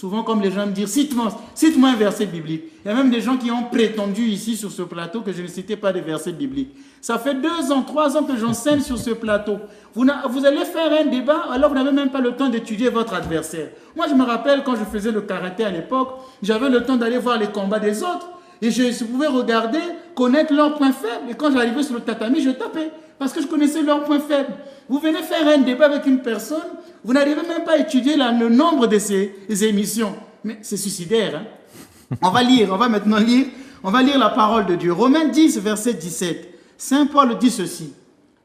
Souvent, comme les gens me disent, cite-moi un verset biblique. Il y a même des gens qui ont prétendu ici sur ce plateau que je ne citais pas des versets bibliques. Ça fait 2 ans, 3 ans que j'enseigne sur ce plateau. Vous allez faire un débat, alors vous n'avez même pas le temps d'étudier votre adversaire. Moi, je me rappelle quand je faisais le karaté à l'époque, j'avais le temps d'aller voir les combats des autres. Et je pouvais regarder, connaître leurs points faibles. Et quand j'arrivais sur le tatami, je tapais. Parce que je connaissais leurs points faibles. Vous venez faire un débat avec une personne, vous n'arrivez même pas à étudier le nombre de ces émissions. Mais c'est suicidaire. Hein? On va maintenant lire la parole de Dieu. Romains 10, verset 17. Saint Paul dit ceci.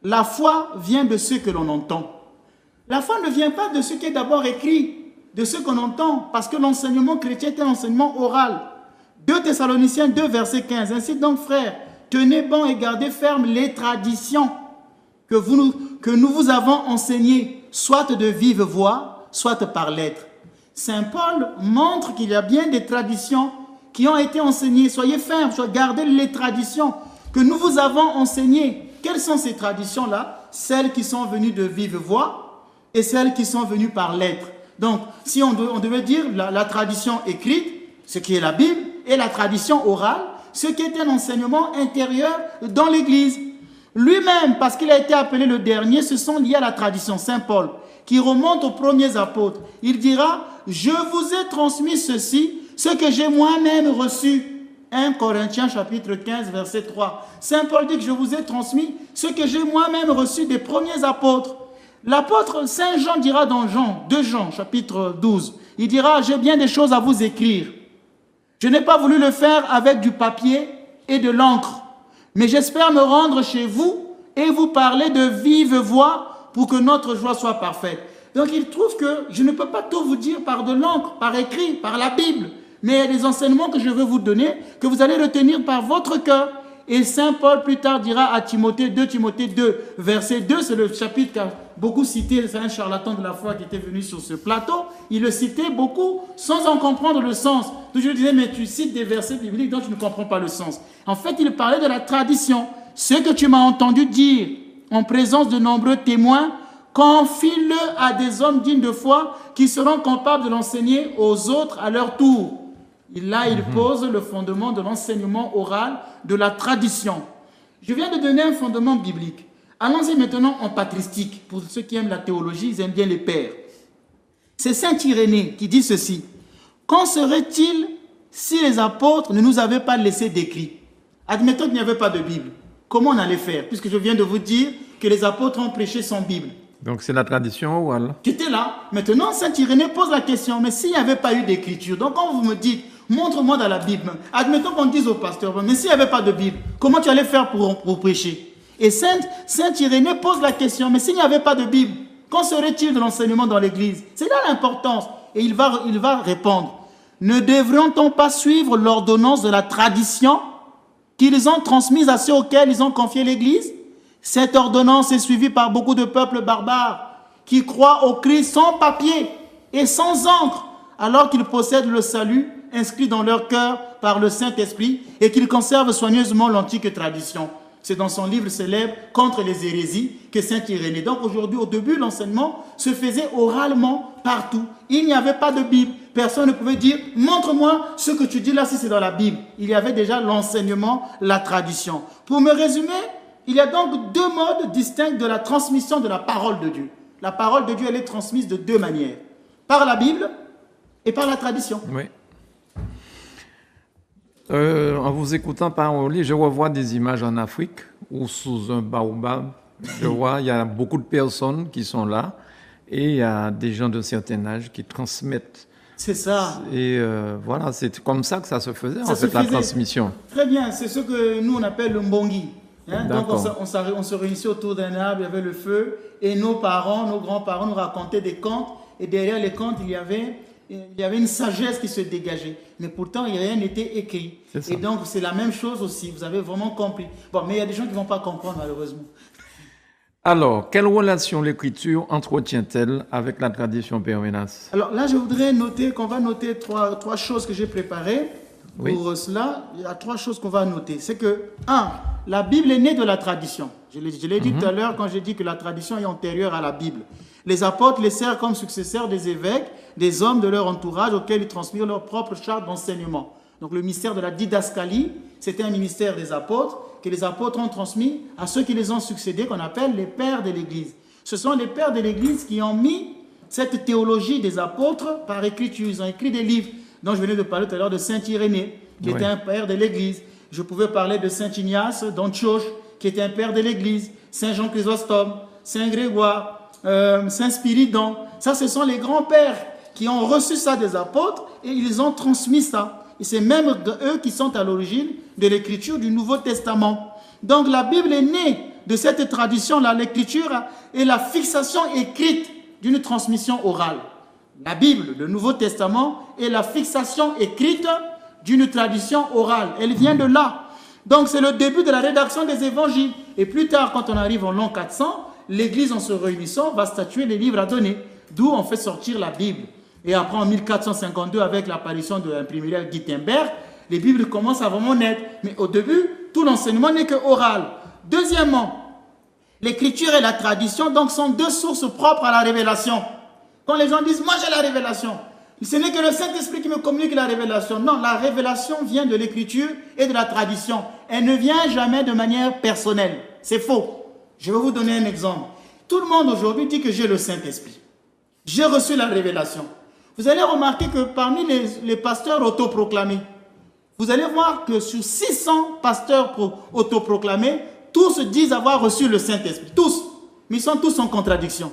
La foi vient de ce que l'on entend. La foi ne vient pas de ce qui est d'abord écrit, de ce qu'on entend, parce que l'enseignement chrétien est un enseignement oral. 2 Thessaloniciens 2, verset 15. Ainsi donc, frères, tenez bon et gardez ferme les traditions que nous vous avons enseignées, soit de vive voix, soit par lettres. Saint Paul montre qu'il y a bien des traditions qui ont été enseignées. Soyez fermes, gardez les traditions que nous vous avons enseignées. Quelles sont ces traditions-là? Celles qui sont venues de vive voix et celles qui sont venues par lettres. Donc, si on devait dire la tradition écrite, ce qui est la Bible, et la tradition orale, ce qui est un enseignement intérieur dans l'Église. Lui-même, parce qu'il a été appelé le dernier, se sont liés à la tradition. Saint Paul, qui remonte aux premiers apôtres. Il dira, je vous ai transmis ceci, ce que j'ai moi-même reçu. 1 Corinthiens chapitre 15, verset 3. Saint Paul dit que je vous ai transmis ce que j'ai moi-même reçu des premiers apôtres. L'apôtre Saint Jean dira dans 2 Jean chapitre 12, il dira, j'ai bien des choses à vous écrire. Je n'ai pas voulu le faire avec du papier et de l'encre, mais j'espère me rendre chez vous et vous parler de vive voix pour que notre joie soit parfaite. Donc il trouve que je ne peux pas tout vous dire par de l'encre, par écrit, par la Bible, mais il y a des enseignements que je veux vous donner, que vous allez retenir par votre cœur. Et Saint Paul plus tard dira à Timothée, 2 Timothée 2, verset 2, c'est le chapitre qu'a beaucoup cité, c'est un charlatan de la foi qui était venu sur ce plateau, il le citait beaucoup sans en comprendre le sens. Donc je lui disais, mais tu cites des versets bibliques dont tu ne comprends pas le sens. En fait, il parlait de la tradition. Ce que tu m'as entendu dire en présence de nombreux témoins, confie-le à des hommes dignes de foi qui seront capables de l'enseigner aux autres à leur tour. Là, il pose le fondement de l'enseignement oral, de la tradition. Je viens de donner un fondement biblique. Allons-y maintenant en patristique. Pour ceux qui aiment la théologie, ils aiment bien les pères. C'est Saint Irénée qui dit ceci. Qu'en serait-il si les apôtres ne nous avaient pas laissé d'écrit? Admettons qu'il n'y avait pas de Bible. Comment on allait faire? Puisque je viens de vous dire que les apôtres ont prêché sans Bible. Donc c'est la tradition orale. Qui était là. Maintenant, Saint Irénée pose la question. Mais s'il n'y avait pas eu d'écriture, donc quand vous me dites, montre-moi dans la Bible. Admettons qu'on dise au pasteur, mais s'il n'y avait pas de Bible, comment tu allais faire pour prêcher? Et Saint Irénée pose la question, mais s'il n'y avait pas de Bible, qu'en serait-il de l'enseignement dans l'Église? C'est là l'importance. Et il va répondre, ne devrait-on pas suivre l'ordonnance de la tradition qu'ils ont transmise à ceux auxquels ils ont confié l'Église? Cette ordonnance est suivie par beaucoup de peuples barbares qui croient au Christ sans papier et sans encre, alors qu'ils possèdent le salut inscrit dans leur cœur par le Saint-Esprit et qu'ils conservent soigneusement l'antique tradition. C'est dans son livre célèbre « Contre les hérésies » que Saint Irénée. Donc aujourd'hui, au début, l'enseignement se faisait oralement partout. Il n'y avait pas de Bible. Personne ne pouvait dire « Montre-moi ce que tu dis là si c'est dans la Bible ». Il y avait déjà l'enseignement, la tradition. Pour me résumer, il y a donc 2 modes distincts de la transmission de la parole de Dieu. La parole de Dieu, elle est transmise de 2 manières. Par la Bible et par la tradition. Oui. En vous écoutant parler, je revois des images en Afrique où sous un baobab, je vois, il y a beaucoup de personnes qui sont là et il y a des gens de certain âge qui transmettent. C'est ça. Et voilà, c'est comme ça que ça se faisait, en fait, la transmission. Très bien, c'est ce que nous on appelle le mbongi. Hein? Donc on se réunissait autour d'un arbre, il y avait le feu et nos parents, nos grands-parents nous racontaient des contes et derrière les contes, il y avait une sagesse qui se dégageait. Mais pourtant, rien n'était écrit. Et donc, c'est la même chose aussi. Vous avez vraiment compris. Bon, mais il y a des gens qui ne vont pas comprendre, malheureusement. Alors, quelle relation l'écriture entretient-elle avec la tradition Père Ménas? Alors là, je voudrais noter qu'on va noter trois choses que j'ai préparées. Pour cela, il y a 3 choses qu'on va noter. C'est que, 1, la Bible est née de la tradition. Je l'ai dit tout à l'heure quand j'ai dit que la tradition est antérieure à la Bible. Les apôtres laissèrent comme successeurs des évêques, des hommes de leur entourage auxquels ils transmirent leur propre charte d'enseignement. Donc le mystère de la didascalie, c'était un ministère des apôtres que les apôtres ont transmis à ceux qui les ont succédés, qu'on appelle les pères de l'Église. Ce sont les pères de l'Église qui ont mis cette théologie des apôtres par écriture. Ils ont écrit des livres dont je venais de parler tout à l'heure de Saint Irénée, qui était un père de l'Église. Je pouvais parler de Saint Ignace d'Antioche, qui était un père de l'Église, Saint Jean Chrysostome, Saint Grégoire, Saint Spiridon. Ça, ce sont les grands-pères qui ont reçu ça des apôtres et ils ont transmis ça. Et c'est même eux qui sont à l'origine de l'écriture du Nouveau Testament. Donc la Bible est née de cette tradition-là. L'écriture est la fixation écrite d'une transmission orale. La Bible, le Nouveau Testament, est la fixation écrite d'une tradition orale. Elle vient de là. Donc c'est le début de la rédaction des évangiles. Et plus tard, quand on arrive en l'an 400, l'Église, en se réunissant, va statuer les livres à donner. D'où on fait sortir la Bible. Et après, en 1452, avec l'apparition de l'imprimerie Gutenberg, les Bibles commencent à vraiment naître. Mais au début, tout l'enseignement n'est que oral. Deuxièmement, l'écriture et la tradition donc, sont deux sources propres à la révélation. Quand les gens disent « moi j'ai la révélation », ce n'est que le Saint-Esprit qui me communique la révélation. Non, la révélation vient de l'écriture et de la tradition. Elle ne vient jamais de manière personnelle. C'est faux. Je vais vous donner un exemple. Tout le monde aujourd'hui dit que j'ai le Saint-Esprit. J'ai reçu la révélation. Vous allez remarquer que parmi les pasteurs autoproclamés, vous allez voir que sur 600 pasteurs autoproclamés, tous disent avoir reçu le Saint-Esprit. Tous. Mais ils sont tous en contradiction.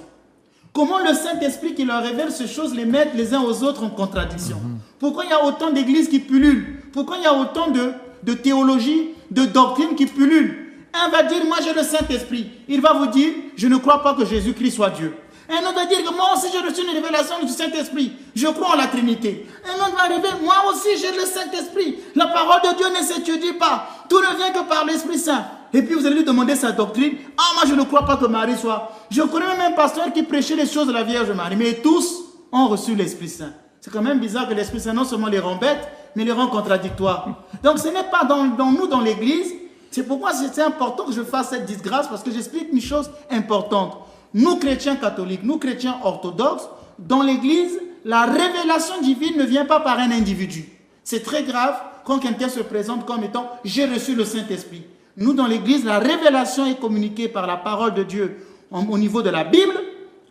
Comment le Saint-Esprit qui leur révèle ces choses les met les uns aux autres en contradiction? Pourquoi il y a autant d'églises qui pullulent? Pourquoi il y a autant de théologie, de doctrines qui pullulent? Un va dire, moi j'ai le Saint-Esprit. Il va vous dire, je ne crois pas que Jésus-Christ soit Dieu. Un autre va dire que moi aussi j'ai reçu une révélation du Saint-Esprit. Je crois en la Trinité. Un autre va arriver, moi aussi j'ai le Saint-Esprit. La parole de Dieu ne s'étudie pas. Tout ne vient que par l'Esprit Saint. Et puis vous allez lui demander sa doctrine. Ah, moi je ne crois pas que Marie soit. Je connais même un pasteur qui prêchait les choses de la Vierge Marie. Mais tous ont reçu l'Esprit Saint. C'est quand même bizarre que l'Esprit Saint non seulement les rend bêtes, mais les rend contradictoires. Donc ce n'est pas dans nous, dans l'Église. C'est pourquoi c'est important que je fasse cette disgrâce, parce que j'explique une chose importante. Nous, chrétiens catholiques, nous, chrétiens orthodoxes, dans l'Église, la révélation divine ne vient pas par un individu. C'est très grave quand quelqu'un se présente comme étant « j'ai reçu le Saint-Esprit ». Nous, dans l'Église, la révélation est communiquée par la parole de Dieu au niveau de la Bible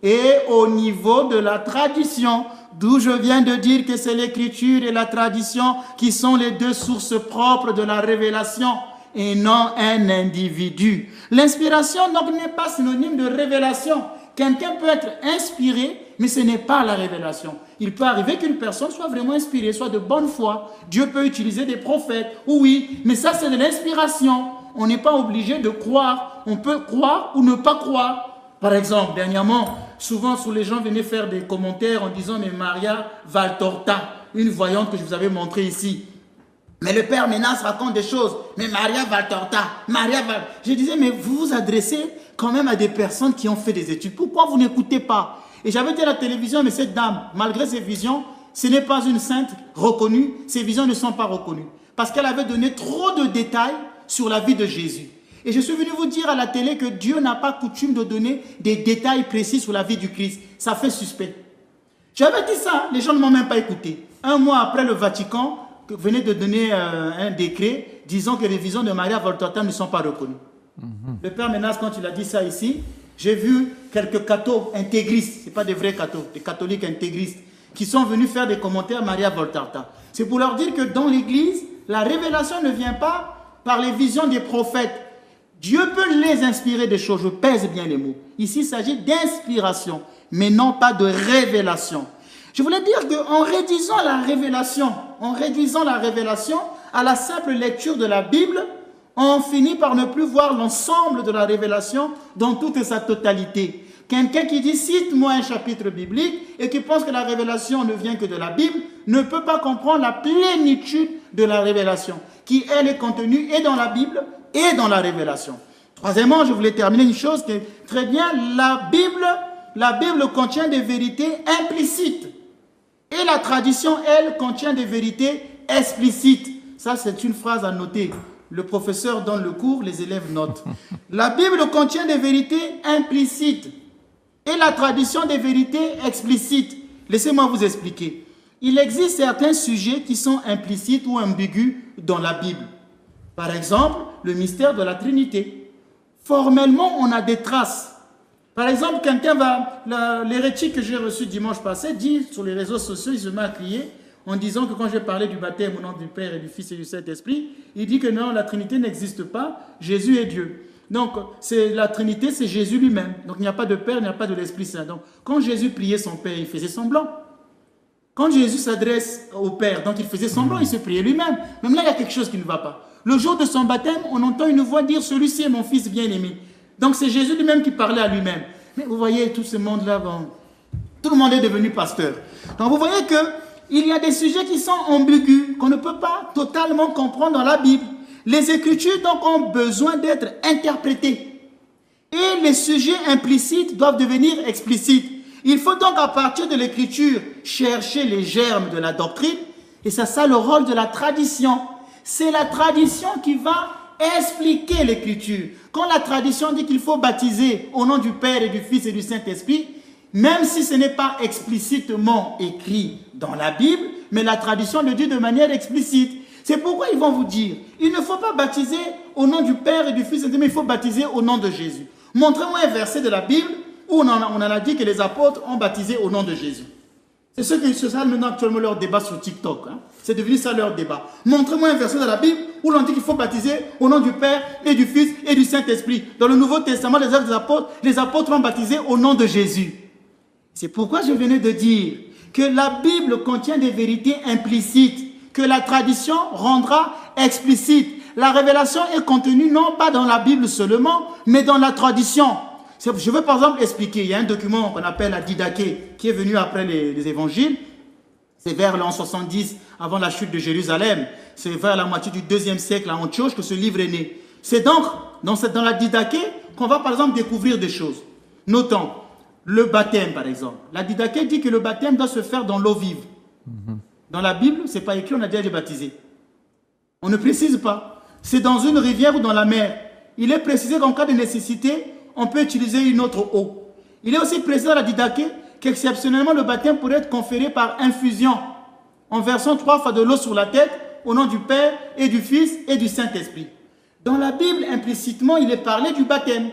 et au niveau de la tradition. D'où je viens de dire que c'est l'Écriture et la tradition qui sont les deux sources propres de la révélation et non un individu. L'inspiration donc n'est pas synonyme de révélation. Quelqu'un peut être inspiré, mais ce n'est pas la révélation. Il peut arriver qu'une personne soit vraiment inspirée, soit de bonne foi. Dieu peut utiliser des prophètes, oui, mais ça c'est de l'inspiration. On n'est pas obligé de croire. On peut croire ou ne pas croire. Par exemple, dernièrement, souvent les gens venaient faire des commentaires en disant « mais Maria Valtorta, une voyante que je vous avais montrée ici. Mais le père Ménas raconte des choses. Mais Maria Valtorta, Je disais, mais vous vous adressez quand même à des personnes qui ont fait des études. Pourquoi vous n'écoutez pas? Et j'avais dit à la télévision, mais cette dame, malgré ses visions, ce n'est pas une sainte reconnue. Ses visions ne sont pas reconnues. Parce qu'elle avait donné trop de détails sur la vie de Jésus. Et je suis venu vous dire à la télé que Dieu n'a pas coutume de donner des détails précis sur la vie du Christ. Ça fait suspect. J'avais dit ça, les gens ne m'ont même pas écouté. Un mois après le Vatican, venait de donner un décret disant que les visions de Maria Valtorta ne sont pas reconnues. Le père Ménas, quand il a dit ça ici, j'ai vu quelques cathos intégristes, ce n'est pas des vrais cathos, des catholiques intégristes, qui sont venus faire des commentaires Maria Valtorta. C'est pour leur dire que dans l'Église, la révélation ne vient pas par les visions des prophètes. Dieu peut les inspirer des choses, je pèse bien les mots. Ici, il s'agit d'inspiration, mais non pas de révélation. Je voulais dire qu'en réduisant la révélation à la simple lecture de la Bible, on finit par ne plus voir l'ensemble de la révélation dans toute sa totalité. Quelqu'un qui dit « cite-moi un chapitre biblique » et qui pense que la révélation ne vient que de la Bible, ne peut pas comprendre la plénitude de la révélation, qui elle est contenue et dans la Bible et dans la révélation. Troisièmement, je voulais terminer une chose qui est très bien, la Bible contient des vérités implicites. Et la tradition, elle, contient des vérités explicites. Ça, c'est une phrase à noter. Le professeur donne le cours, les élèves notent. La Bible contient des vérités implicites. et la tradition des vérités explicites. Laissez-moi vous expliquer. Il existe certains sujets qui sont implicites ou ambigus dans la Bible. Par exemple, le mystère de la Trinité. Formellement, on a des traces. Par exemple, quelqu'un va, l'hérétique que j'ai reçu dimanche passé, dit sur les réseaux sociaux, il se met à crier en disant que quand j'ai parlé du baptême au nom du Père et du Fils et du Saint-Esprit, il dit que non, la Trinité n'existe pas, Jésus est Dieu. Donc, la Trinité, c'est Jésus lui-même. Donc, il n'y a pas de Père, il n'y a pas de l'Esprit Saint. Donc, quand Jésus priait son Père, il faisait semblant. Quand Jésus s'adresse au Père, donc il faisait semblant, il se priait lui-même. Même là, il y a quelque chose qui ne va pas. Le jour de son baptême, on entend une voix dire « Celui-ci est mon Fils bien-aimé ». Donc, c'est Jésus lui-même qui parlait à lui-même. Mais vous voyez, tout ce monde-là, bon, tout le monde est devenu pasteur. Donc, vous voyez qu'il y a des sujets qui sont ambigus, qu'on ne peut pas totalement comprendre dans la Bible. Les Écritures, donc, ont besoin d'être interprétées. Et les sujets implicites doivent devenir explicites. Il faut donc, à partir de l'Écriture, chercher les germes de la doctrine. Et c'est ça le rôle de la tradition. C'est la tradition qui va expliquer l'Écriture. Quand la tradition dit qu'il faut baptiser au nom du Père et du Fils et du Saint-Esprit, même si ce n'est pas explicitement écrit dans la Bible, mais la tradition le dit de manière explicite. C'est pourquoi ils vont vous dire, il ne faut pas baptiser au nom du Père et du Fils, mais il faut baptiser au nom de Jésus. Montrez-moi un verset de la Bible où on en a dit que les apôtres ont baptisé au nom de Jésus. C'est ça maintenant actuellement leur débat sur TikTok. Hein. C'est devenu ça leur débat. Montrez-moi un verset de la Bible où l'on dit qu'il faut baptiser au nom du Père et du Fils et du Saint-Esprit. Dans le Nouveau Testament, les apôtres ont baptisé au nom de Jésus. C'est pourquoi je venais de dire que la Bible contient des vérités implicites, que la tradition rendra explicite. La révélation est contenue non pas dans la Bible seulement, mais dans la tradition. Je veux par exemple expliquer, il y a un document qu'on appelle la Didaché, qui est venu après les évangiles. C'est vers l'an 70, avant la chute de Jérusalem. C'est vers la moitié du 2e siècle à Antioche que ce livre est né. C'est donc dans la Didaché qu'on va par exemple découvrir des choses. Notons le baptême par exemple. La Didaché dit que le baptême doit se faire dans l'eau vive. Dans la Bible, ce n'est pas écrit, on a déjà été baptisé. On ne précise pas. C'est dans une rivière ou dans la mer. Il est précisé qu'en cas de nécessité, on peut utiliser une autre eau. Il est aussi précisé dans la Didaché qu'exceptionnellement le baptême pourrait être conféré par infusion, en versant 3 fois de l'eau sur la tête, au nom du Père et du Fils et du Saint-Esprit. Dans la Bible, implicitement, il est parlé du baptême.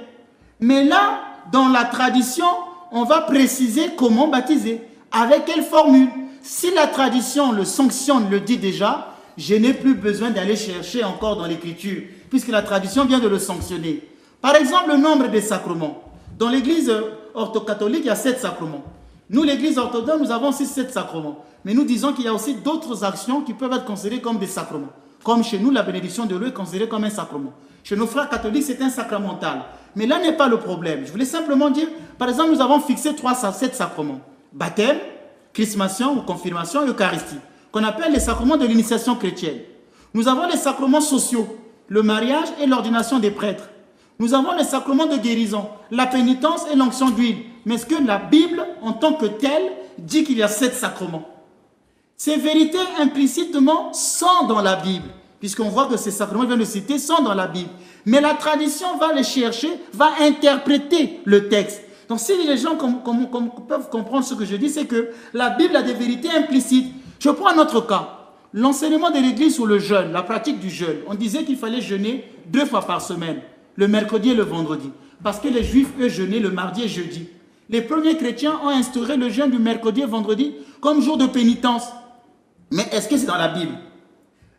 Mais là, dans la tradition, on va préciser comment baptiser, avec quelle formule. Si la tradition le sanctionne, le dit déjà, je n'ai plus besoin d'aller chercher encore dans l'Écriture, puisque la tradition vient de le sanctionner. Par exemple, le nombre des sacrements. Dans l'Église orthocatholique, il y a 7 sacrements. Nous, l'Église orthodoxe, nous avons aussi 7 sacrements. Mais nous disons qu'il y a aussi d'autres actions qui peuvent être considérées comme des sacrements. Comme chez nous, la bénédiction de l'eau est considérée comme un sacrement. Chez nos frères catholiques, c'est un sacramental. Mais là n'est pas le problème. Je voulais simplement dire, par exemple, nous avons fixé 7 sacrements. Baptême, chrismation ou confirmation et Eucharistie, qu'on appelle les sacrements de l'initiation chrétienne. Nous avons les sacrements sociaux, le mariage et l'ordination des prêtres. Nous avons les sacrements de guérison, la pénitence et l'onction d'huile. Mais est-ce que la Bible, en tant que telle, dit qu'il y a 7 sacrements? Ces vérités implicitement sont dans la Bible, puisqu'on voit que ces sacrements que je viens de citer sont dans la Bible. Mais la tradition va les chercher, va interpréter le texte. Donc si les gens peuvent comprendre ce que je dis, c'est que la Bible a des vérités implicites. Je prends un autre cas. L'enseignement de l'Église sur le jeûne, la pratique du jeûne. On disait qu'il fallait jeûner 2 fois par semaine, le mercredi et le vendredi. Parce que les Juifs, eux, jeûnaient le mardi et jeudi. Les premiers chrétiens ont instauré le jeûne du mercredi et vendredi comme jour de pénitence. Mais est-ce que c'est dans la Bible?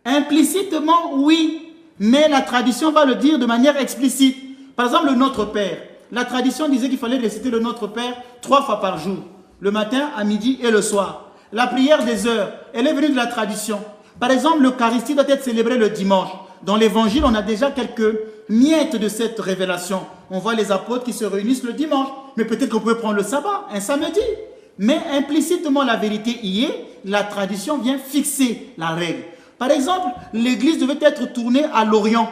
Implicitement, oui. Mais la tradition va le dire de manière explicite. Par exemple, le Notre Père. La tradition disait qu'il fallait réciter le Notre Père 3 fois par jour. Le matin, à midi et le soir. La prière des heures, elle est venue de la tradition. Par exemple, l'Eucharistie doit être célébrée le dimanche. Dans l'Évangile, on a déjà quelques miettes de cette révélation. On voit les apôtres qui se réunissent le dimanche. Mais peut-être qu'on peut prendre le sabbat, un samedi. Mais implicitement, la vérité y est. La tradition vient fixer la règle. Par exemple, l'Église devait être tournée à l'Orient.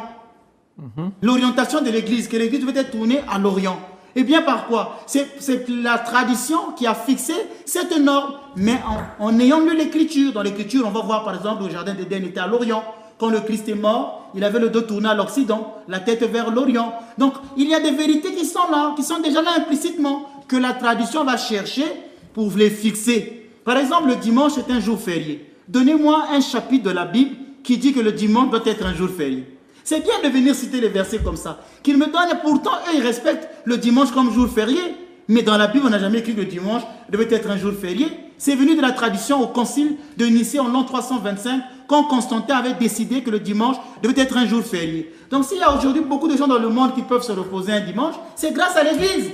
L'orientation de l'Église, que l'Église devait être tournée à l'Orient. Et bien par quoi? C'est la tradition qui a fixé cette norme. Mais en ayant lu l'Écriture, dans l'Écriture, on va voir par exemple le Jardin d'Éden était à l'Orient. Quand le Christ est mort, il avait le dos tourné à l'Occident, la tête vers l'Orient. Donc, il y a des vérités qui sont là, qui sont déjà là implicitement. que la tradition va chercher pour les fixer. Par exemple, le dimanche est un jour férié. Donnez-moi un chapitre de la Bible qui dit que le dimanche doit être un jour férié. C'est bien de venir citer les versets comme ça. Qu'ils me donnent, et pourtant, eux, ils respectent le dimanche comme jour férié. Mais dans la Bible, on n'a jamais écrit que le dimanche devait être un jour férié. C'est venu de la tradition au concile de Nicée en l'an 325, quand Constantin avait décidé que le dimanche devait être un jour férié. Donc s'il y a aujourd'hui beaucoup de gens dans le monde qui peuvent se reposer un dimanche, c'est grâce à l'Église.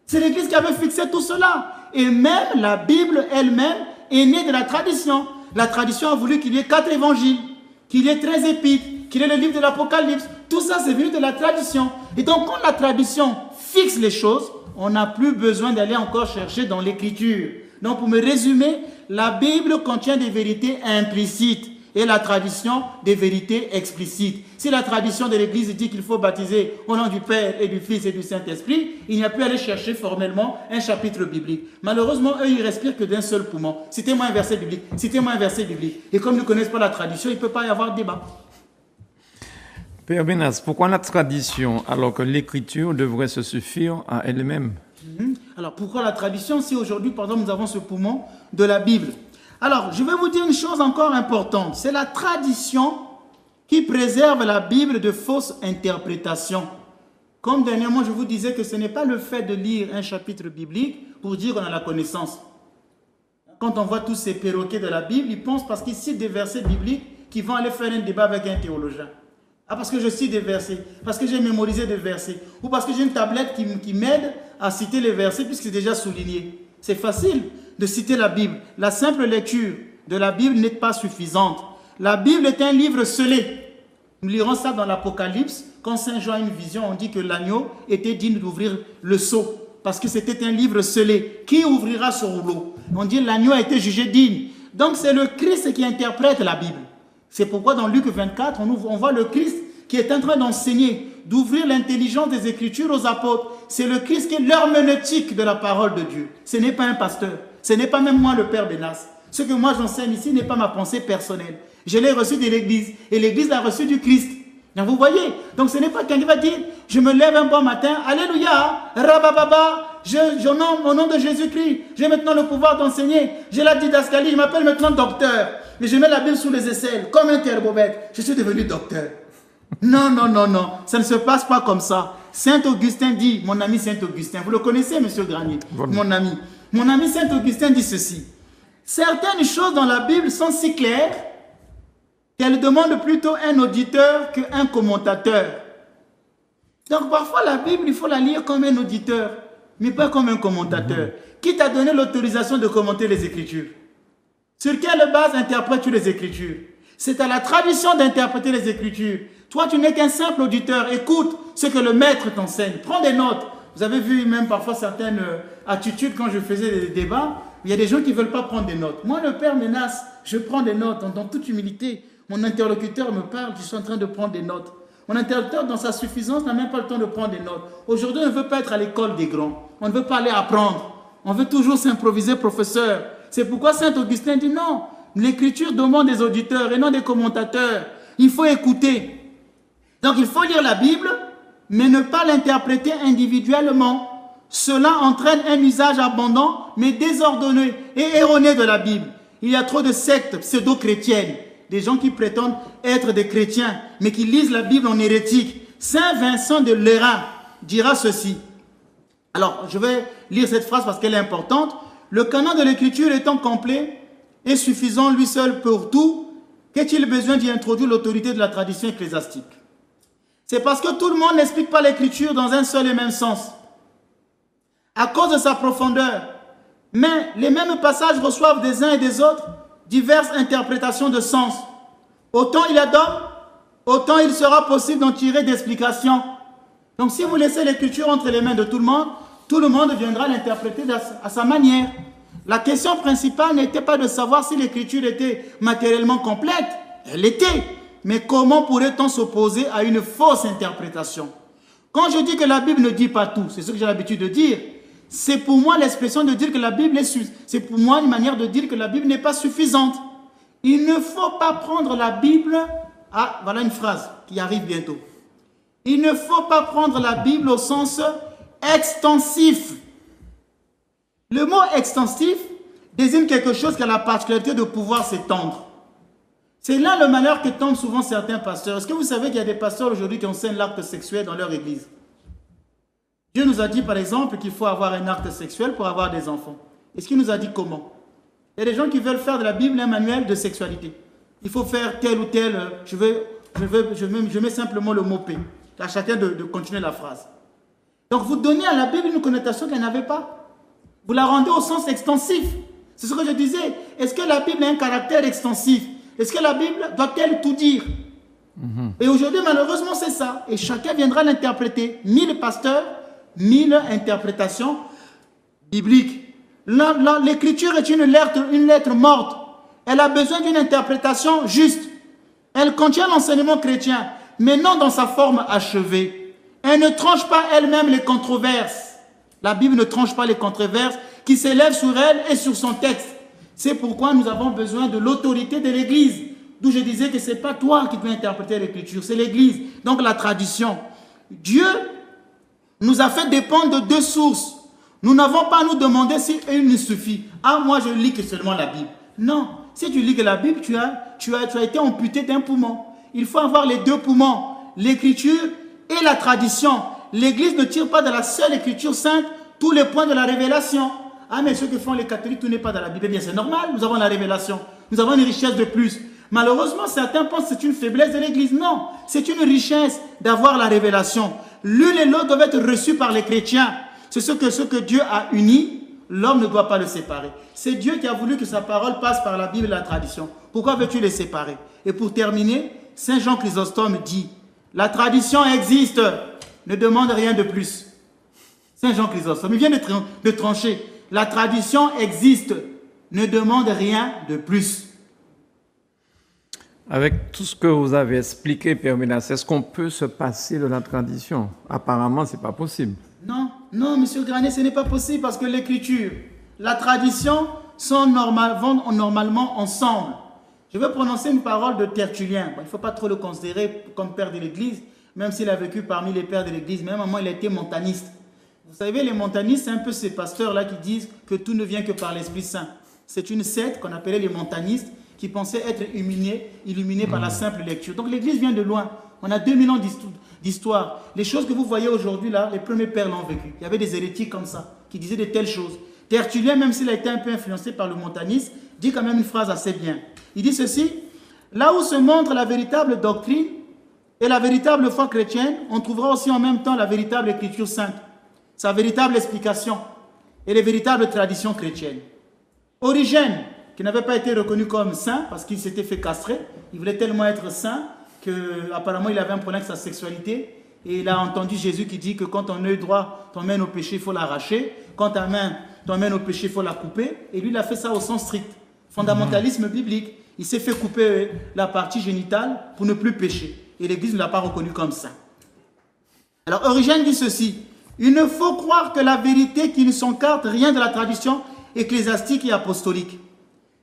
C'est l'Église qui avait fixé tout cela. Et même la Bible elle-même est née de la tradition. La tradition a voulu qu'il y ait 4 évangiles, qu'il y ait 13 épîtres, qu'il y ait le livre de l'Apocalypse. Tout ça, c'est venu de la tradition. Et donc, quand la tradition fixe les choses, on n'a plus besoin d'aller encore chercher dans l'Écriture. Donc, pour me résumer, la Bible contient des vérités implicites et la tradition des vérités explicites. Si la tradition de l'Église dit qu'il faut baptiser au nom du Père et du Fils et du Saint-Esprit, il n'y a plus à aller chercher formellement un chapitre biblique. Malheureusement, eux, ils respirent que d'un seul poumon. Citez-moi un verset biblique, citez-moi un verset biblique. Et comme ils ne connaissent pas la tradition, il ne peut pas y avoir de débat. Père Benas, pourquoi la tradition alors que l'écriture devrait se suffire à elle-même? Alors pourquoi la tradition si aujourd'hui, par exemple, nous avons ce poumon de la Bible? Alors, je vais vous dire une chose encore importante. C'est la tradition qui préserve la Bible de fausses interprétations. Comme dernièrement, je vous disais que ce n'est pas le fait de lire un chapitre biblique pour dire qu'on a la connaissance. Quand on voit tous ces perroquets de la Bible, ils pensent parce qu'ils citent des versets bibliques qu'ils vont aller faire un débat avec un théologien. Ah, parce que je cite des versets, parce que j'ai mémorisé des versets, ou parce que j'ai une tablette qui m'aide à citer les versets puisque c'est déjà souligné. C'est facile de citer la Bible. La simple lecture de la Bible n'est pas suffisante. La Bible est un livre scellé. Nous lirons ça dans l'Apocalypse. Quand Saint Jean a une vision, on dit que l'agneau était digne d'ouvrir le sceau, parce que c'était un livre scellé. Qui ouvrira ce rouleau? On dit l'agneau a été jugé digne. Donc c'est le Christ qui interprète la Bible. C'est pourquoi dans Luc 24, on voit le Christ qui est en train d'enseigner, d'ouvrir l'intelligence des Écritures aux apôtres. C'est le Christ qui est l'herméneutique de la parole de Dieu. Ce n'est pas un pasteur. Ce n'est pas même moi le Père Benas. Ce que moi j'enseigne ici n'est pas ma pensée personnelle. Je l'ai reçu de l'Église et l'Église l'a reçu du Christ. Donc vous voyez, donc ce n'est pas quelqu'un qui va dire, je me lève un bon matin, alléluia, rabababa, je nomme au nom de Jésus-Christ, j'ai maintenant le pouvoir d'enseigner, j'ai la didascalie, je m'appelle maintenant docteur, et je mets la Bible sous les aisselles, comme un terbobète, je suis devenu docteur. Non, non, non, non, ça ne se passe pas comme ça. Saint Augustin dit, mon ami Saint Augustin, vous le connaissez, monsieur Granier, mon ami Saint Augustin dit ceci, certaines choses dans la Bible sont si claires qu'elle demande plutôt un auditeur qu'un commentateur. Donc parfois la Bible, il faut la lire comme un auditeur, mais pas comme un commentateur. Qui t'a donné l'autorisation de commenter les Écritures? Sur quelle base interprètes-tu les Écritures? C'est à la tradition d'interpréter les Écritures. Toi, tu n'es qu'un simple auditeur. Écoute ce que le maître t'enseigne. Prends des notes. Vous avez vu même parfois certaines attitudes quand je faisais des débats. Il y a des gens qui ne veulent pas prendre des notes. Moi, le Père Menace, je prends des notes dans toute humilité. Mon interlocuteur me parle, je suis en train de prendre des notes. Mon interlocuteur, dans sa suffisance, n'a même pas le temps de prendre des notes. Aujourd'hui, on ne veut pas être à l'école des grands. On ne veut pas aller apprendre. On veut toujours s'improviser professeur. C'est pourquoi Saint Augustin dit non. L'écriture demande des auditeurs et non des commentateurs. Il faut écouter. Donc, il faut lire la Bible, mais ne pas l'interpréter individuellement. Cela entraîne un usage abondant, mais désordonné et erroné de la Bible. Il y a trop de sectes pseudo-chrétiennes. Des gens qui prétendent être des chrétiens, mais qui lisent la Bible en hérétique. Saint Vincent de Lerins dira ceci. Alors, je vais lire cette phrase parce qu'elle est importante. Le canon de l'écriture étant complet et suffisant lui seul pour tout, qu'est-il besoin d'y introduire l'autorité de la tradition ecclésiastique? C'est parce que tout le monde n'explique pas l'écriture dans un seul et même sens. À cause de sa profondeur. Mais les mêmes passages reçoivent des uns et des autres diverses interprétations de sens. Autant il y a d'hommes, autant il sera possible d'en tirer d'explications. Donc si vous laissez l'écriture entre les mains de tout le monde viendra l'interpréter à sa manière. La question principale n'était pas de savoir si l'écriture était matériellement complète. Elle l'était. Mais comment pourrait-on s'opposer à une fausse interprétation? Quand je dis que la Bible ne dit pas tout, c'est ce que j'ai l'habitude de dire, c'est pour moi l'expression de dire que la Bible est c'est pour moi une manière de dire que la Bible n'est pas suffisante. Il ne faut pas prendre la Bible voilà une phrase qui arrive bientôt. Il ne faut pas prendre la Bible au sens extensif. Le mot extensif désigne quelque chose qui a la particularité de pouvoir s'étendre. C'est là le malheur que tombent souvent certains pasteurs. Est-ce que vous savez qu'il y a des pasteurs aujourd'hui qui enseignent l'acte sexuel dans leur église? Dieu nous a dit par exemple qu'il faut avoir un acte sexuel pour avoir des enfants. Est-ce qu'il nous a dit comment? Il y a des gens qui veulent faire de la Bible un manuel de sexualité. Il faut faire tel ou tel, je mets simplement le mot P. À chacun de continuer la phrase. Donc vous donnez à la Bible une connotation qu'elle n'avait pas. Vous la rendez au sens extensif. C'est ce que je disais. Est-ce que la Bible a un caractère extensif? Est-ce que la Bible doit-elle tout dire? Et aujourd'hui, malheureusement, c'est ça. Et chacun viendra l'interpréter. 1000 pasteurs, 1000 interprétations bibliques. L'écriture est une lettre morte. Elle a besoin d'une interprétation juste. Elle contient l'enseignement chrétien, mais non dans sa forme achevée. Elle ne tranche pas elle-même les controverses. La Bible ne tranche pas les controverses qui s'élèvent sur elle et sur son texte. C'est pourquoi nous avons besoin de l'autorité de l'Église. D'où je disais que ce n'est pas toi qui dois interpréter l'Écriture, c'est l'Église. Donc la tradition. Dieu nous a fait dépendre de deux sources. Nous n'avons pas à nous demander si une nous suffit. Ah, moi je lis que seulement la Bible. Non, si tu lis que la Bible, tu as été amputé d'un poumon. Il faut avoir les deux poumons, l'Écriture et la tradition. L'Église ne tire pas de la seule Écriture sainte tous les points de la révélation. Ah, mais ce que font les catholiques, tout n'est pas dans la Bible. Eh bien, c'est normal, nous avons la révélation. Nous avons une richesse de plus. Malheureusement, certains pensent que c'est une faiblesse de l'Église. Non, c'est une richesse d'avoir la révélation. L'une et l'autre doivent être reçus par les chrétiens. C'est ce que Dieu a uni, l'homme ne doit pas le séparer. C'est Dieu qui a voulu que sa parole passe par la Bible et la tradition. Pourquoi veux-tu les séparer? Et pour terminer, Saint Jean Chrysostome dit, la tradition existe, ne demande rien de plus. Saint Jean Chrysostome, il vient de trancher. La tradition existe, ne demande rien de plus. Avec tout ce que vous avez expliqué, Père Minas, est-ce qu'on peut se passer de la tradition? Apparemment, ce n'est pas possible. Non, Monsieur Granet, ce n'est pas possible parce que l'écriture, la tradition vont normalement ensemble. Je vais prononcer une parole de Tertullien. Bon, il ne faut pas trop le considérer comme père de l'Église, même s'il a vécu parmi les pères de l'Église. Même à un moment, il a été montaniste. Vous savez, les montanistes, c'est un peu ces pasteurs-là qui disent que tout ne vient que par l'Esprit Saint. C'est une secte qu'on appelait les montanistes qui pensaient être illuminés par la simple lecture. Donc l'Église vient de loin. On a 2000 ans d'histoire. Les choses que vous voyez aujourd'hui, là, les premiers pères l'ont vécu. Il y avait des hérétiques comme ça, qui disaient de telles choses. Tertullien, même s'il a été un peu influencé par le montanisme, dit quand même une phrase assez bien. Il dit ceci, là où se montre la véritable doctrine et la véritable foi chrétienne, on trouvera aussi en même temps la véritable écriture sainte, sa véritable explication et les véritables traditions chrétiennes. Origène, qui n'avait pas été reconnu comme saint parce qu'il s'était fait castrer, il voulait tellement être saint qu'apparemment il avait un problème avec sa sexualité et il a entendu Jésus qui dit que quand ton œil droit t'emmène au péché, il faut l'arracher, quand ta main t'emmène au péché, il faut la couper, et lui il a fait ça au sens strict, fondamentalisme biblique. Il s'est fait couper la partie génitale pour ne plus pécher et l'Église ne l'a pas reconnu comme saint. Alors Origène dit ceci, il ne faut croire que la vérité qui ne s'encarte rien de la tradition ecclésiastique et apostolique.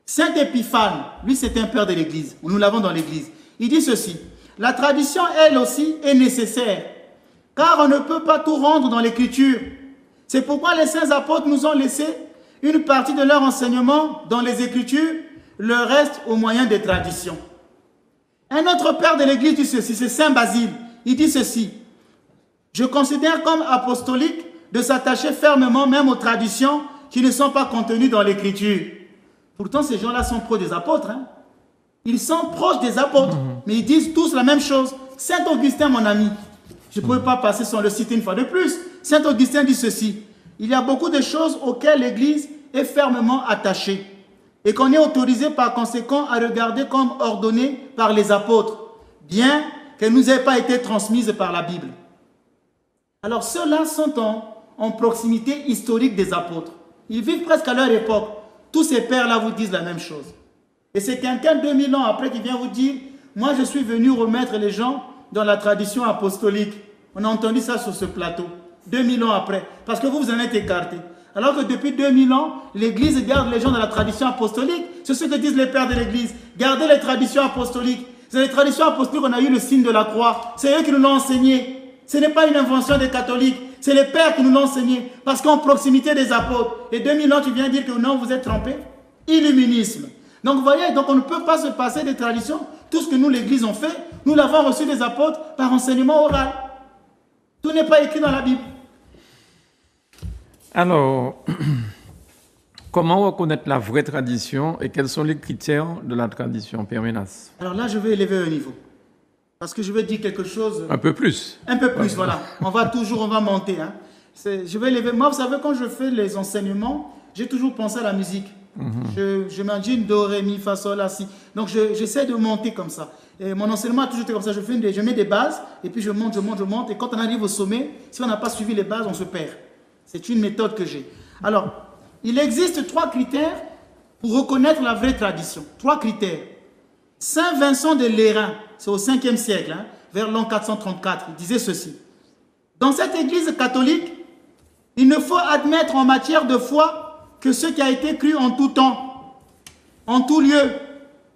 Saint Épiphane, lui c'est un père de l'Église, nous l'avons dans l'Église, il dit ceci, la tradition elle aussi est nécessaire, car on ne peut pas tout rendre dans l'Écriture. C'est pourquoi les saints apôtres nous ont laissé une partie de leur enseignement dans les Écritures, le reste au moyen des traditions. Un autre père de l'Église dit ceci, c'est Saint Basile, il dit ceci, je considère comme apostolique de s'attacher fermement même aux traditions qui ne sont pas contenues dans l'Écriture. Pourtant, ces gens-là sont proches des apôtres. Hein? Ils sont proches des apôtres, mais ils disent tous la même chose. Saint Augustin, mon ami, je ne pouvais pas passer sans le citer une fois de plus. Saint Augustin dit ceci, il y a beaucoup de choses auxquelles l'Église est fermement attachée et qu'on est autorisé par conséquent à regarder comme ordonnées par les apôtres, bien qu'elles ne nous aient pas été transmises par la Bible. Alors ceux-là sont en proximité historique des apôtres. Ils vivent presque à leur époque. Tous ces pères-là vous disent la même chose. Et c'est quelqu'un 2000 ans après qui vient vous dire, moi je suis venu remettre les gens dans la tradition apostolique. On a entendu ça sur ce plateau, 2000 ans après, parce que vous en êtes écartés. Alors que depuis 2000 ans, l'Église garde les gens dans la tradition apostolique. C'est ce que disent les pères de l'Église. Gardez les traditions apostoliques. C'est les traditions apostoliques qu'on a eu le signe de la croix. C'est eux qui nous l'ont enseigné. Ce n'est pas une invention des catholiques. C'est les pères qui nous l'ont enseigné. Parce qu'en proximité des apôtres. Et 2000 ans, tu viens dire que non, vous êtes trompés. Illuminisme. Donc vous voyez, donc on ne peut pas se passer des traditions. Tout ce que nous, l'Église, on fait, nous l'avons reçu des apôtres par enseignement oral. Tout n'est pas écrit dans la Bible. Alors, comment reconnaître la vraie tradition et quels sont les critères de la tradition, Père Menas? Alors là, je vais élever un niveau. Parce que je vais dire quelque chose... Un peu plus. Un peu plus, voilà. On va monter. Hein. Je vais élever... Moi, vous savez, quand je fais les enseignements, j'ai toujours pensé à la musique. Je m'imagine do, ré, mi, fa, sol, la, si. Donc, j'essaie de monter comme ça. Et mon enseignement a toujours été comme ça. Je mets des bases, et puis je monte. Et quand on arrive au sommet, si on n'a pas suivi les bases, on se perd. C'est une méthode que j'ai. Alors, il existe 3 critères pour reconnaître la vraie tradition. 3 critères. Saint Vincent de Lérins, c'est au 5e siècle, hein, vers l'an 434, il disait ceci. Dans cette église catholique, il ne faut admettre en matière de foi que ce qui a été cru en tout temps, en tout lieu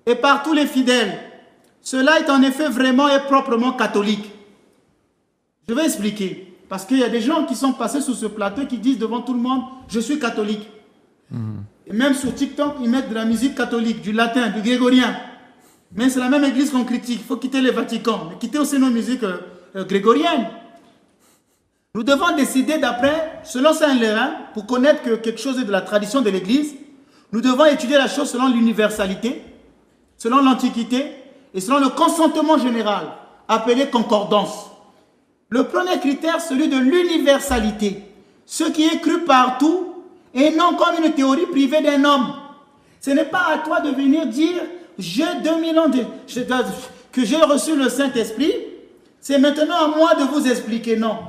et par tous les fidèles. Cela est en effet vraiment et proprement catholique. Je vais expliquer. Parce qu'il y a des gens qui sont passés sur ce plateau qui disent devant tout le monde, je suis catholique. Et même sur TikTok, ils mettent de la musique catholique, du latin, du grégorien. Mais c'est la même église qu'on critique. Il faut quitter le Vatican. Mais quitter aussi nos musiques grégoriennes. Nous devons décider d'après, selon Saint Lérin, pour connaître que quelque chose est de la tradition de l'église, nous devons étudier la chose selon l'universalité, selon l'antiquité et selon le consentement général, appelé concordance. Le premier critère, celui de l'universalité. Ce qui est cru partout et non comme une théorie privée d'un homme. Ce n'est pas à toi de venir dire j'ai 2000 ans que j'ai reçu le Saint-Esprit. C'est maintenant à moi de vous expliquer. Non.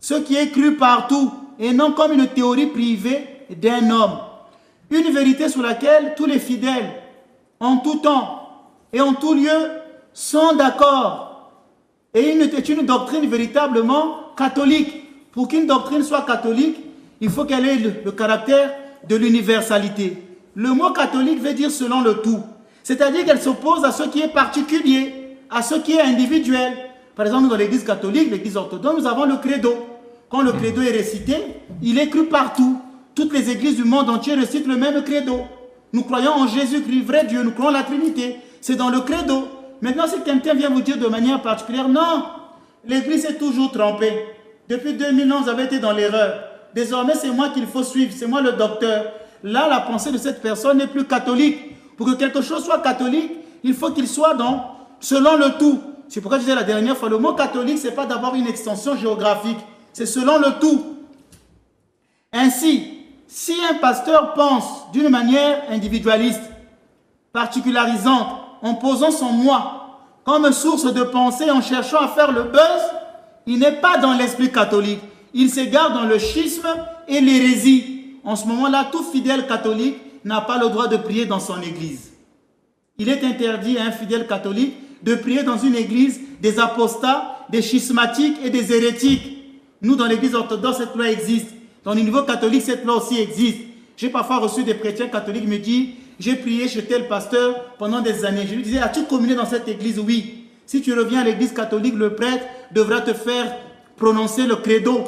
Ce qui est cru partout et non comme une théorie privée d'un homme. Une vérité sur laquelle tous les fidèles, en tout temps et en tout lieu, sont d'accord. Et est une doctrine véritablement catholique. Pour qu'une doctrine soit catholique, il faut qu'elle ait le caractère de l'universalité. Le mot catholique veut dire selon le tout. C'est-à-dire qu'elle s'oppose à ce qui est particulier, à ce qui est individuel. Par exemple, dans l'église catholique, l'église orthodoxe, nous avons le credo. Quand le credo est récité, il est cru partout. Toutes les églises du monde entier récitent le même credo. Nous croyons en Jésus-Christ, vrai Dieu, nous croyons en la Trinité. C'est dans le credo. Maintenant, si quelqu'un vient vous dire de manière particulière, non, l'église est toujours trompée. Depuis 2000 ans, vous avez été dans l'erreur. Désormais, c'est moi qu'il faut suivre, c'est moi le docteur. Là, la pensée de cette personne n'est plus catholique. Pour que quelque chose soit catholique, il faut qu'il soit selon le tout. C'est pourquoi je disais la dernière fois, le mot catholique, ce n'est pas d'avoir une extension géographique. C'est selon le tout. Ainsi, si un pasteur pense d'une manière individualiste, particularisante, en posant son moi comme source de pensée, en cherchant à faire le buzz, il n'est pas dans l'esprit catholique. Il s'égare dans le schisme et l'hérésie. En ce moment-là, tout fidèle catholique n'a pas le droit de prier dans son église. Il est interdit à un fidèle catholique de prier dans une église des apostats, des schismatiques et des hérétiques. Nous, dans l'église orthodoxe, cette loi existe. Dans le niveau catholique, cette loi aussi existe. J'ai parfois reçu des chrétiens catholiques qui me disent « J'ai prié chez tel pasteur pendant des années. » Je lui disais « As-tu communié dans cette église ?» Oui. Si tu reviens à l'église catholique, le prêtre devra te faire prononcer le credo.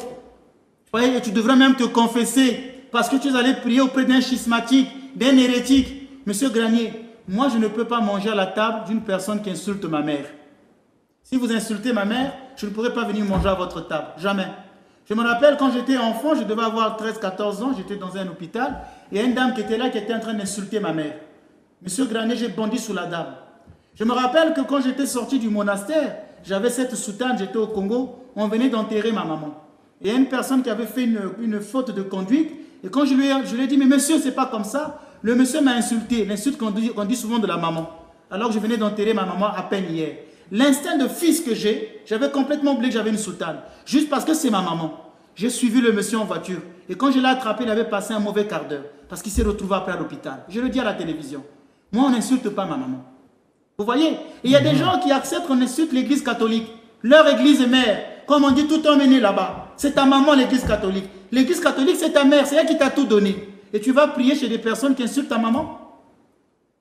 Et tu devras même te confesser parce que tu es allé prier auprès d'un schismatique, d'un hérétique. Monsieur Granier, moi je ne peux pas manger à la table d'une personne qui insulte ma mère. Si vous insultez ma mère, je ne pourrai pas venir manger à votre table. Jamais. Je me rappelle quand j'étais enfant, je devais avoir 13-14 ans, j'étais dans un hôpital, et il y a une dame qui était là qui était en train d'insulter ma mère. Monsieur Granier, j'ai bondi sous la dame. Je me rappelle que quand j'étais sorti du monastère, j'avais cette soutane, j'étais au Congo, on venait d'enterrer ma maman. Et il y a une personne qui avait fait une faute de conduite, et quand je lui ai dit, mais monsieur, c'est pas comme ça, le monsieur m'a insulté, l'insulte qu'on dit souvent de la maman, alors que je venais d'enterrer ma maman à peine hier. L'instinct de fils que j'avais complètement oublié que j'avais une soutane, juste parce que c'est ma maman. J'ai suivi le monsieur en voiture, et quand je l'ai attrapé, il avait passé un mauvais quart d'heure, parce qu'il s'est retrouvé après à l'hôpital. Je le dis à la télévision, moi on n'insulte pas ma maman. Vous voyez? Et il y a des gens qui acceptent qu'on insulte l'église catholique, leur église mère, comme on dit tout homme est né là-bas. C'est ta maman l'église catholique. L'église catholique c'est ta mère, c'est elle qui t'a tout donné. Et tu vas prier chez des personnes qui insultent ta maman?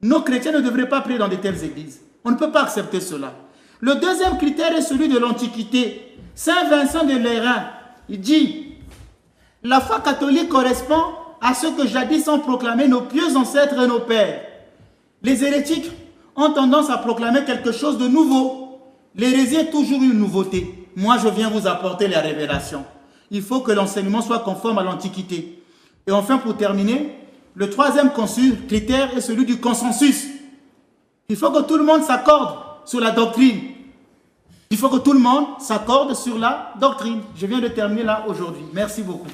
Nos chrétiens ne devraient pas prier dans de telles églises. On ne peut pas accepter cela. Le deuxième critère est celui de l'Antiquité. Saint Vincent de Lérins Il dit, la foi catholique correspond à ce que jadis ont proclamé nos pieux ancêtres et nos pères. Les hérétiques ont tendance à proclamer quelque chose de nouveau. L'hérésie est toujours une nouveauté. Moi, je viens vous apporter la révélation. Il faut que l'enseignement soit conforme à l'Antiquité. Et enfin, pour terminer, le troisième critère est celui du consensus. Il faut que tout le monde s'accorde sur la doctrine. Il faut que tout le monde s'accorde sur la doctrine. Je viens de terminer là aujourd'hui. Merci beaucoup.